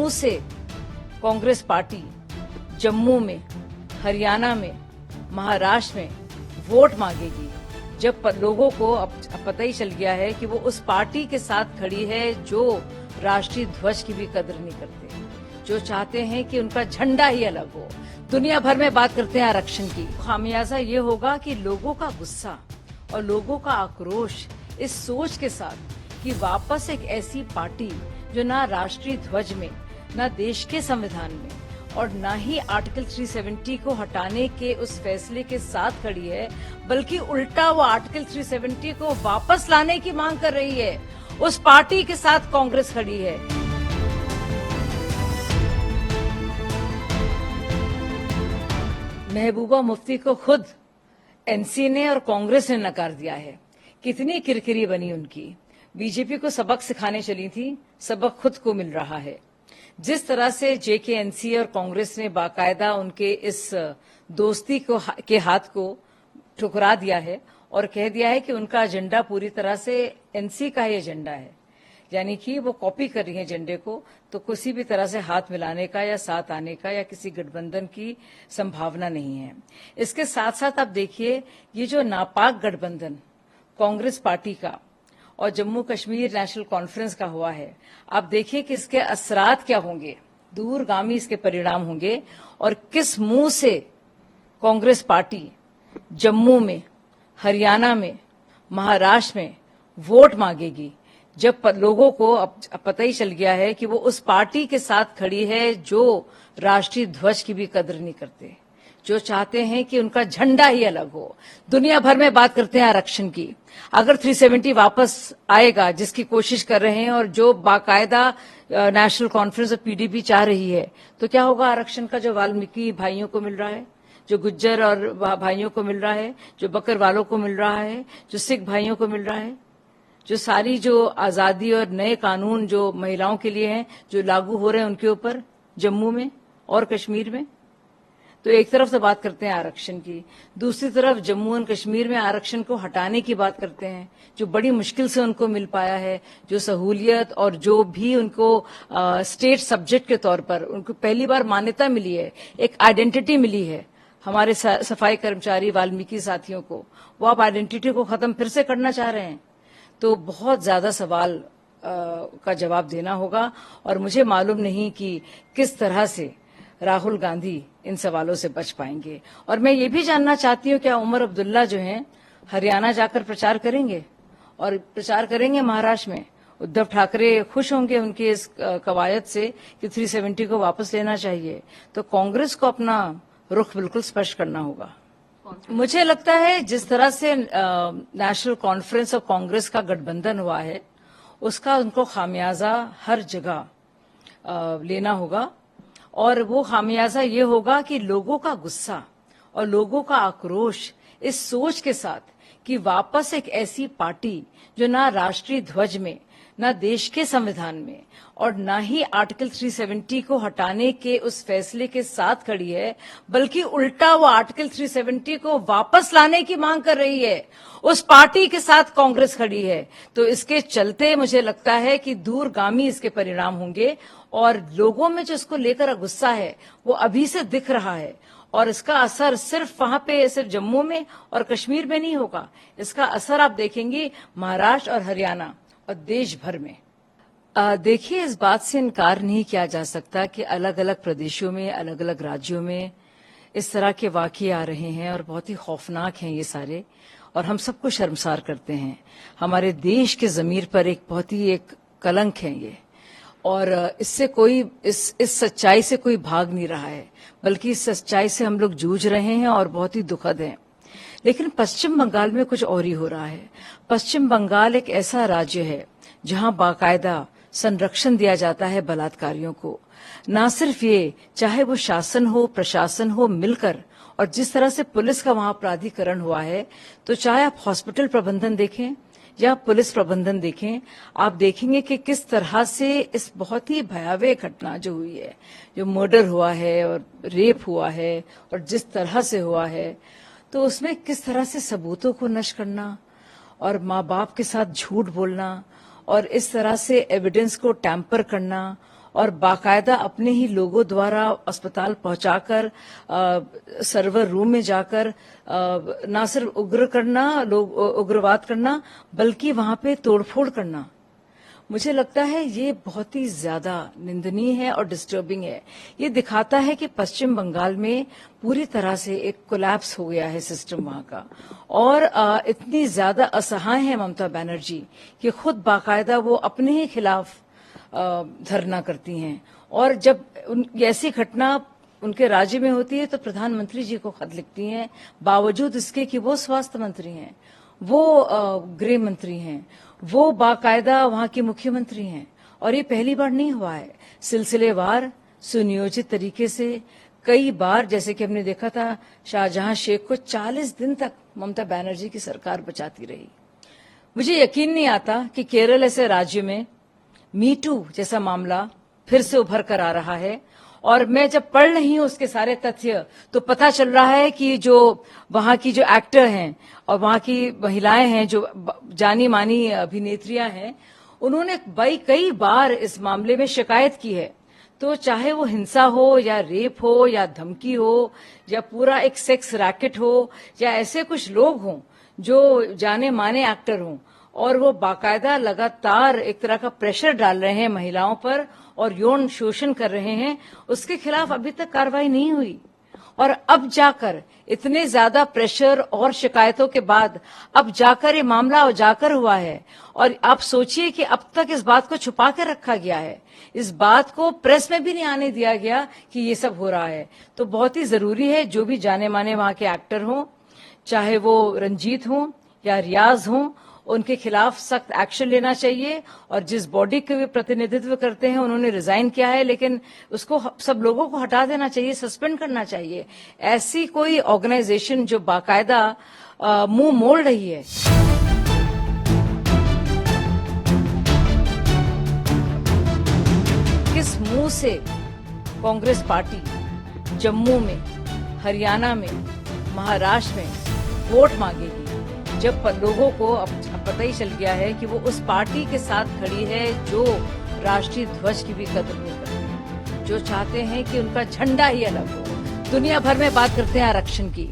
मुंह से कांग्रेस पार्टी जम्मू में, हरियाणा में, महाराष्ट्र में वोट मांगेगी, जब लोगों को अब पता ही चल गया है कि वो उस पार्टी के साथ खड़ी है जो राष्ट्रीय ध्वज की भी कदर नहीं करते, जो चाहते हैं कि उनका झंडा ही अलग हो। दुनिया भर में बात करते हैं आरक्षण की। खामियाजा ये होगा कि लोगों का गुस्सा और लोगों का आक्रोश इस सोच के साथ कि वापस एक ऐसी पार्टी जो ना राष्ट्रीय ध्वज में, ना देश के संविधान में और ना ही आर्टिकल 370 को हटाने के उस फैसले के साथ खड़ी है, बल्कि उल्टा वो आर्टिकल 370 को वापस लाने की मांग कर रही है, उस पार्टी के साथ कांग्रेस खड़ी है। महबूबा मुफ्ती को खुद एनसी ने और कांग्रेस ने नकार दिया है। कितनी किरकिरी बनी उनकी। बीजेपी को सबक सिखाने चली थी, सबक खुद को मिल रहा है। जिस तरह से जेकेएनसी और कांग्रेस ने बाकायदा उनके इस दोस्ती के हाथ को ठुकरा दिया है और कह दिया है कि उनका एजेंडा पूरी तरह से एनसी का ही एजेंडा है, यानी कि वो कॉपी कर रही है एजेंडे को, तो किसी भी तरह से हाथ मिलाने का या साथ आने का या किसी गठबंधन की संभावना नहीं है। इसके साथ साथ आप देखिए, ये जो नापाक गठबंधन कांग्रेस पार्टी का और जम्मू कश्मीर नेशनल कॉन्फ्रेंस का हुआ है, आप देखिए कि इसके असरात क्या होंगे, दूरगामी इसके परिणाम होंगे और किस मुंह से कांग्रेस पार्टी जम्मू में, हरियाणा में, महाराष्ट्र में वोट मांगेगी, जब लोगों को अब पता ही चल गया है कि वो उस पार्टी के साथ खड़ी है जो राष्ट्रीय ध्वज की भी कदर नहीं करते, जो चाहते हैं कि उनका झंडा ही अलग हो। दुनिया भर में बात करते हैं आरक्षण की। अगर 370 वापस आएगा, जिसकी कोशिश कर रहे हैं और जो बाकायदा नेशनल कॉन्फ्रेंस और पीडीपी चाह रही है, तो क्या होगा आरक्षण का जो वाल्मीकि भाइयों को मिल रहा है, जो गुज्जर और भाइयों को मिल रहा है, जो बकरवालों को मिल रहा है, जो सिख भाइयों को मिल रहा है, जो सारी जो आजादी और नए कानून जो महिलाओं के लिए हैं, जो लागू हो रहे हैं उनके ऊपर जम्मू में और कश्मीर में। तो एक तरफ तो बात करते हैं आरक्षण की, दूसरी तरफ जम्मू और कश्मीर में आरक्षण को हटाने की बात करते हैं, जो बड़ी मुश्किल से उनको मिल पाया है, जो सहूलियत और जो भी उनको स्टेट सब्जेक्ट के तौर पर उनको पहली बार मान्यता मिली है, एक आइडेंटिटी मिली है हमारे सफाई कर्मचारी वाल्मीकि साथियों को, वो आप आइडेंटिटी को खत्म फिर से करना चाह रहे हैं। तो बहुत ज्यादा सवाल का जवाब देना होगा और मुझे मालूम नहीं कि किस तरह से राहुल गांधी इन सवालों से बच पाएंगे। और मैं ये भी जानना चाहती हूँ, क्या उमर अब्दुल्ला जो हैं हरियाणा जाकर प्रचार करेंगे और प्रचार करेंगे महाराष्ट्र में? उद्धव ठाकरे खुश होंगे उनकी इस कवायद से कि 370 को वापस लेना चाहिए। तो कांग्रेस को अपना रुख बिल्कुल स्पष्ट करना होगा। मुझे लगता है जिस तरह से नेशनल कॉन्फ्रेंस और कांग्रेस का गठबंधन हुआ है, उसका उनको खामियाजा हर जगह लेना होगा और वो खामियाजा ये होगा कि लोगों का गुस्सा और लोगों का आक्रोश इस सोच के साथ कि वापस एक ऐसी पार्टी जो ना राष्ट्रीय ध्वज में, ना देश के संविधान में और ना ही आर्टिकल 370 को हटाने के उस फैसले के साथ खड़ी है, बल्कि उल्टा वो आर्टिकल 370 को वापस लाने की मांग कर रही है, उस पार्टी के साथ कांग्रेस खड़ी है। तो इसके चलते मुझे लगता है कि दूरगामी इसके परिणाम होंगे और लोगों में जो इसको लेकर गुस्सा है वो अभी से दिख रहा है और इसका असर सिर्फ वहां पे, सिर्फ जम्मू में और कश्मीर में नहीं होगा, इसका असर आप देखेंगे महाराष्ट्र और हरियाणा और देश भर में। देखिए, इस बात से इनकार नहीं किया जा सकता कि अलग अलग प्रदेशों में, अलग अलग राज्यों में इस तरह के वाकये आ रहे हैं और बहुत ही खौफनाक हैं ये सारे, और हम सबको शर्मसार करते हैं। हमारे देश के ज़मीर पर एक बहुत ही एक कलंक है ये, और इससे कोई इस सच्चाई से कोई भाग नहीं रहा है, बल्कि इस सच्चाई से हम लोग जूझ रहे हैं और बहुत ही दुखद है। लेकिन पश्चिम बंगाल में कुछ और ही हो रहा है। पश्चिम बंगाल एक ऐसा राज्य है जहां बाकायदा संरक्षण दिया जाता है बलात्कारियों को। ना सिर्फ ये, चाहे वो शासन हो, प्रशासन हो, मिलकर, और जिस तरह से पुलिस का वहां प्राधिकरण हुआ है, तो चाहे आप हॉस्पिटल प्रबंधन देखें या पुलिस प्रबंधन देखें, आप देखेंगे कि किस तरह से इस बहुत ही भयावह घटना जो हुई है, जो मर्डर हुआ है और रेप हुआ है और जिस तरह से हुआ है, तो उसमें किस तरह से सबूतों को नष्ट करना और माँ बाप के साथ झूठ बोलना और इस तरह से एविडेंस को टैंपर करना और बाकायदा अपने ही लोगों द्वारा अस्पताल पहुंचाकर सर्वर रूम में जाकर न सिर्फ उग्रवाद करना बल्कि वहां पे तोड़फोड़ करना, मुझे लगता है ये बहुत ही ज्यादा निंदनीय है और डिस्टर्बिंग है। ये दिखाता है कि पश्चिम बंगाल में पूरी तरह से एक कोलैप्स हो गया है सिस्टम वहां का, और इतनी ज्यादा असहाय है ममता बनर्जी कि खुद बाकायदा वो अपने ही खिलाफ धरना करती हैं। और जब ऐसी घटना उनके राज्य में होती है तो प्रधानमंत्री जी को खत लिखती हैं, बावजूद इसके कि वो स्वास्थ्य मंत्री हैं, वो गृह मंत्री हैं, वो बाकायदा वहां के मुख्यमंत्री हैं। और ये पहली बार नहीं हुआ है, सिलसिलेवार सुनियोजित तरीके से कई बार, जैसे कि हमने देखा था शाहजहां शेख को 40 दिन तक ममता बनर्जी की सरकार बचाती रही। मुझे यकीन नहीं आता कि केरल ऐसे राज्य में मी टू जैसा मामला फिर से उभर कर आ रहा है। और मैं जब पढ़ रही हूं उसके सारे तथ्य तो पता चल रहा है कि जो वहां की जो एक्टर हैं और वहां की महिलाएं हैं, जो जानी मानी अभिनेत्रियां हैं, उन्होंने कई बार इस मामले में शिकायत की है। तो चाहे वो हिंसा हो या रेप हो या धमकी हो या पूरा एक सेक्स रैकेट हो या ऐसे कुछ लोग हों जो जाने माने एक्टर हों, और वो बाकायदा लगातार एक तरह का प्रेशर डाल रहे हैं महिलाओं पर और यौन शोषण कर रहे हैं, उसके खिलाफ अभी तक कार्रवाई नहीं हुई। और अब जाकर इतने ज्यादा प्रेशर और शिकायतों के बाद अब जाकर ये मामला उजागर हुआ है। और आप सोचिए कि अब तक इस बात को छुपा कर रखा गया है, इस बात को प्रेस में भी नहीं आने दिया गया कि ये सब हो रहा है। तो बहुत ही जरूरी है जो भी जाने माने वहां के एक्टर हों, चाहे वो रंजीत हों या रियाज हों, उनके खिलाफ सख्त एक्शन लेना चाहिए। और जिस बॉडी के वे प्रतिनिधित्व करते हैं उन्होंने रिजाइन किया है, लेकिन उसको सब लोगों को हटा देना चाहिए, सस्पेंड करना चाहिए। ऐसी कोई ऑर्गेनाइजेशन जो बाकायदा मुंह मोड़ रही है। किस मुंह से कांग्रेस पार्टी जम्मू में, हरियाणा में, महाराष्ट्र में वोट मांगेगी जब लोगों को अब पता ही चल गया है कि वो उस पार्टी के साथ खड़ी है जो राष्ट्रीय ध्वज की भी कदर नहीं करती, जो चाहते हैं कि उनका झंडा ही अलग हो। दुनिया भर में बात करते हैं आरक्षण की,